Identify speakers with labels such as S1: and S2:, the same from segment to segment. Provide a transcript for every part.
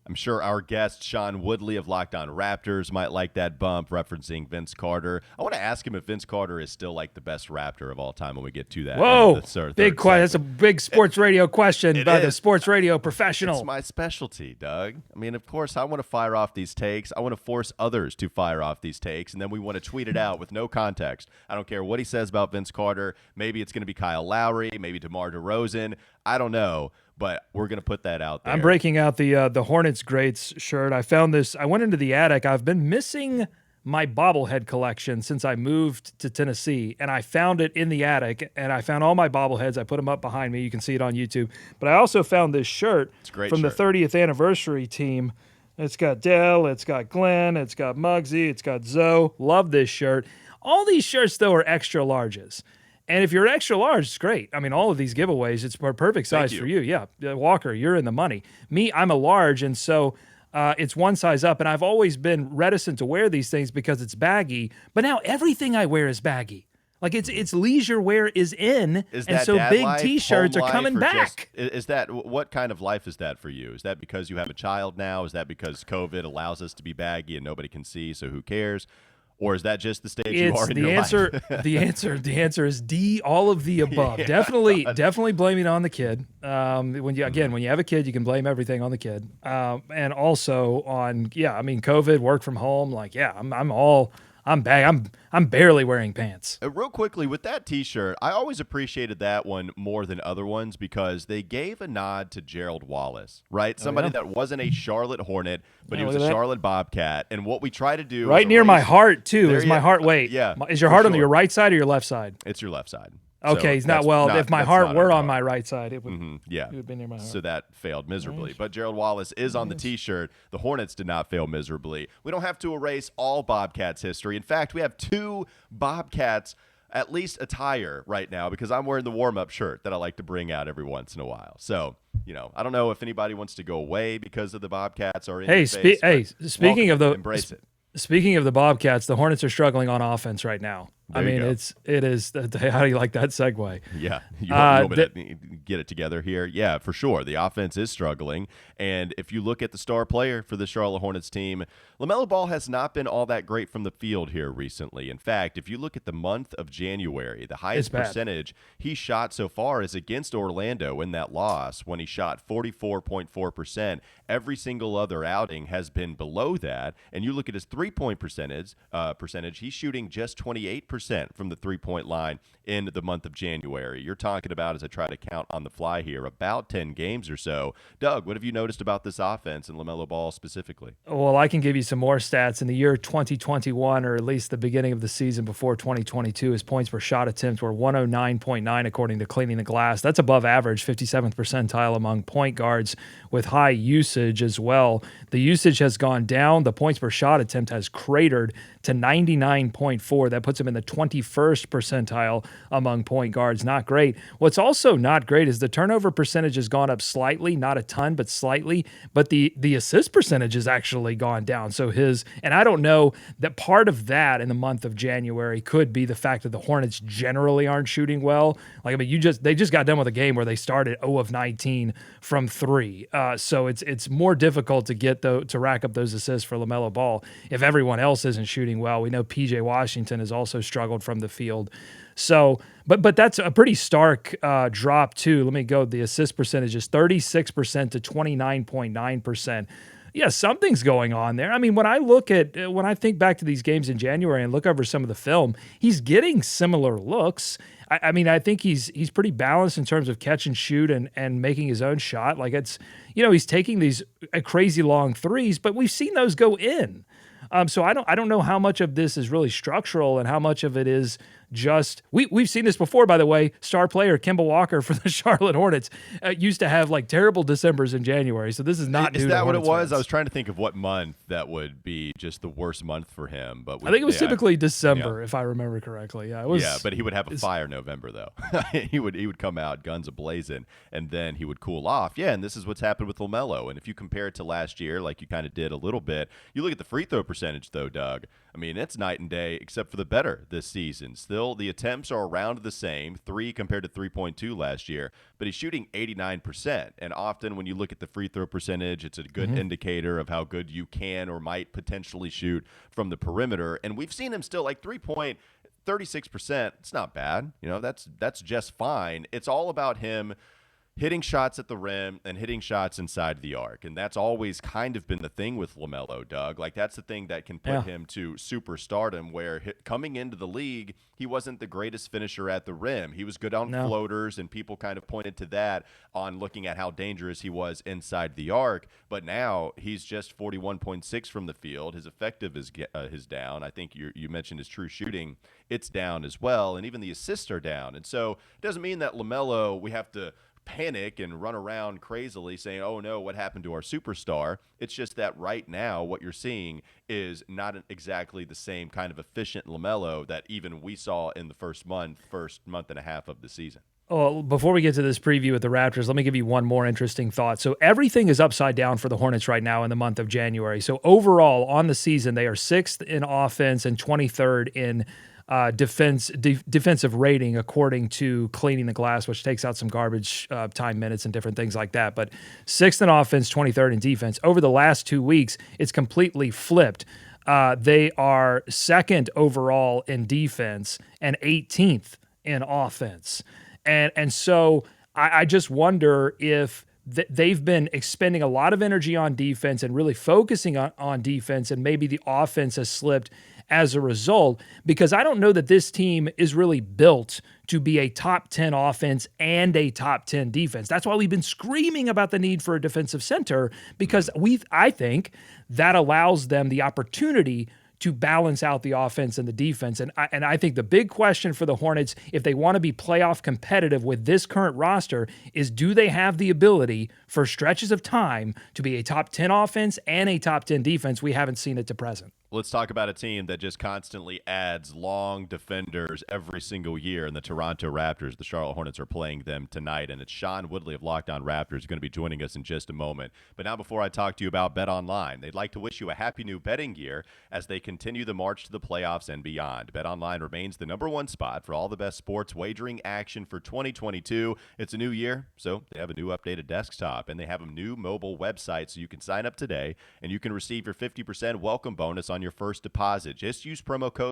S1: I'm sure our guest, Sean Woodley of Locked On Raptors, might like that bump, referencing Vince Carter. I want to ask him if Vince Carter is still like the best Raptor of all time when we get to that.
S2: Whoa, big question. That's a big sports radio question by the sports radio professional.
S1: It's my specialty, Doug. I mean, of course, I want to fire off these takes. I want to force others to fire off these takes, and then we want to tweet it out with no context. I don't care what he says about Vince Carter. Maybe it's going to be Kyle Lowry, maybe DeMar DeRozan. I don't know. But we're going to put that out there.
S2: I'm breaking out the Hornets Greats shirt. I found this. I went into the attic. I've been missing my bobblehead collection since I moved to Tennessee, and I found it in the attic, and I found all my bobbleheads. I put them up behind me. You can see it on YouTube. But I also found this shirt from the 30th anniversary team. It's got Dell, it's got Glenn, it's got Muggsy, it's got Zoe. Love this shirt. All these shirts, though, are extra larges. And if you're extra large, it's great. I mean, all of these giveaways, it's a perfect size for you. Yeah, Walker, you're in the money. Me, I'm a large, and so it's one size up. And I've always been reticent to wear these things because it's baggy. But now everything I wear is baggy. Like it's leisure wear is in, and so big
S1: life,
S2: T-shirts are coming back.
S1: Is that what kind of life is that for you? Is that because you have a child now? Is that because COVID allows us to be baggy and nobody can see, so who cares? Or is that just the stage you are in your life?
S2: The answer is D, all of the above. Definitely blame it on the kid. When you have a kid, you can blame everything on the kid. And also on, COVID, work from home. I'm barely wearing pants.
S1: Real quickly, with that T-shirt, I always appreciated that one more than other ones because they gave a nod to Gerald Wallace, right? Somebody that wasn't a Charlotte Hornet, but he was a Charlotte Bobcat. And what we try to do
S2: right near my heart, too. Is my heart, wait. Is your heart on your right side or your left side?
S1: It's your left side.
S2: Okay, he's not well. If my heart were on my right side, it would.
S1: It
S2: would be near my heart.
S1: So that failed miserably. But Gerald Wallace is on the T-shirt. The Hornets did not fail miserably. We don't have to erase all Bobcats history. In fact, we have two Bobcats at least attire right now because I'm wearing the warm-up shirt that I like to bring out every once in a while. So, I don't know if anybody wants to go away because of the Bobcats or
S2: speaking of the
S1: embrace it.
S2: Speaking of the Bobcats, the Hornets are struggling on offense right now. It is. How do you like that segue?
S1: Yeah, you want me to get it together here? Yeah, for sure. The offense is struggling, and if you look at the star player for the Charlotte Hornets team, LaMelo Ball has not been all that great from the field here recently. In fact, if you look at the month of January, the highest percentage he shot so far is against Orlando in that loss when he shot 44.4%. Every single other outing has been below that, and you look at his three-point percentage, he's shooting just 28% from the three-point line in the month of January. You're talking about, as I try to count on the fly here, about 10 games or so. Doug, what have you noticed about this offense and LaMelo Ball specifically?
S2: Well, I can give you some more stats. In the year 2021, or at least the beginning of the season before 2022, his points per shot attempt were 109.9 according to Cleaning the Glass. That's above average, 57th percentile among point guards with high usage as well. The usage has gone down. The points per shot attempt has cratered to 99.4. That puts him in the 21st percentile among point guards. Not great. What's also not great is the turnover percentage has gone up slightly, not a ton, but slightly. But the assist percentage has actually gone down. So and I don't know that part of that in the month of January could be the fact that the Hornets generally aren't shooting well. They just got done with a game where they started 0 of 19 from 3. So it's more difficult to rack up those assists for LaMelo Ball if everyone else isn't shooting well. We know PJ Washington has also struggled from the field. So, but that's a pretty stark drop too. Let me go. The assist percentage is 36% to 29.9%. Yeah, something's going on there. I mean, when I think back to these games in January and look over some of the film, he's getting similar looks. I think he's pretty balanced in terms of catch and shoot and making his own shot. Like he's taking these crazy long threes, but we've seen those go in. So I don't know how much of this is really structural and how much of it is just we've seen this before, by the way. Star player Kemba Walker for the Charlotte Hornets used to have terrible Decembers in January. So this is not new.
S1: Is that what it was?
S2: Fans.
S1: I was trying to think of what month that would be just the worst month for him. But
S2: I think it was typically December, if I remember correctly. Yeah, it was.
S1: Yeah, but he would have a fire November though. he would come out guns a-blazing, and then he would cool off. Yeah, and this is what's happened with LaMelo. And if you compare it to last year, like you kind of did a little bit, you look at the free throw percentage though, Doug. I mean, it's night and day, except for the better this season. Still still, the attempts are around the same, 3 compared to 3.2 last year, but he's shooting 89%. And often when you look at the free throw percentage, it's a good indicator of how good you can or might potentially shoot from the perimeter. And we've seen him still like 3-point, 36%. It's not bad. That's just fine. It's all about him hitting shots at the rim and hitting shots inside the arc. And that's always kind of been the thing with LaMelo, Doug. Like, that's the thing that can put him to superstardom, where coming into the league, he wasn't the greatest finisher at the rim. He was good on floaters, and people kind of pointed to that on looking at how dangerous he was inside the arc. But now he's just 41.6 from the field. His effective is down. I think you mentioned his true shooting. It's down as well, and even the assists are down. And so it doesn't mean that LaMelo, we have to panic and run around crazily saying, oh no, what happened to our superstar? It's just that right now what you're seeing is not exactly the same kind of efficient LaMelo that even we saw in the first month and a half of the season.
S2: Oh, before we get to this preview with the Raptors, let me give you one more interesting thought. So everything is upside down for the Hornets right now in the month of January. So overall on the season, they are 6th in offense and 23rd in defensive rating, according to Cleaning the Glass, which takes out some garbage time minutes and different things like that. But 6th in offense, 23rd in defense. Over the last 2 weeks, it's completely flipped. They are 2nd overall in defense and 18th in offense. And so I just wonder if they've been expending a lot of energy on defense and really focusing on defense, and maybe the offense has slipped as a result, because I don't know that this team is really built to be a top 10 offense and a top 10 defense. That's why we've been screaming about the need for a defensive center, because I think that allows them the opportunity to balance out the offense and the defense. And I think the big question for the Hornets, if they want to be playoff competitive with this current roster, is do they have the ability for stretches of time to be a top 10 offense and a top 10 defense? We haven't seen it to present.
S1: Let's talk about a team that just constantly adds long defenders every single year in the Toronto Raptors. The Charlotte Hornets are playing them tonight, and it's Sean Woodley of Locked On Raptors going to be joining us in just a moment. But now, before I talk to you about Bet Online, they'd like to wish you a happy new betting year as they continue the march to the playoffs and beyond. Bet Online remains the #1 spot for all the best sports wagering action for 2022. It's a new year, so they have a new updated desktop, and they have a new mobile website, so you can sign up today, and you can receive your 50% welcome bonus on your first deposit. Just use promo code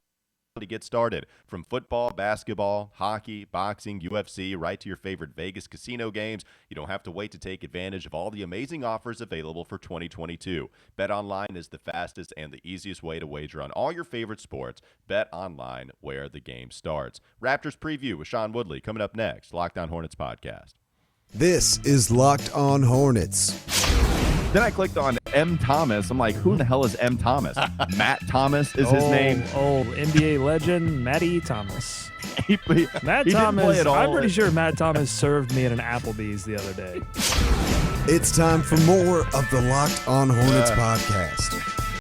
S1: to get started. From football, basketball, hockey, boxing, UFC, right to your favorite Vegas casino games, you don't have to wait to take advantage of all the amazing offers available for 2022. BetOnline is the fastest and the easiest way to wager on all your favorite sports. BetOnline, where the game starts. Raptors preview with Sean Woodley coming up next. Locked On Hornets podcast.
S3: This is Locked On Hornets.
S1: Then I clicked on M. Thomas. I'm like, who the hell is M. Thomas? Matt Thomas is his name.
S2: Old NBA legend, Matty Thomas. Matt
S1: he
S2: Thomas,
S1: didn't play at all.
S2: I'm pretty sure Matt Thomas served me at an Applebee's the other day.
S3: It's time for more of the Locked On Hornets podcast.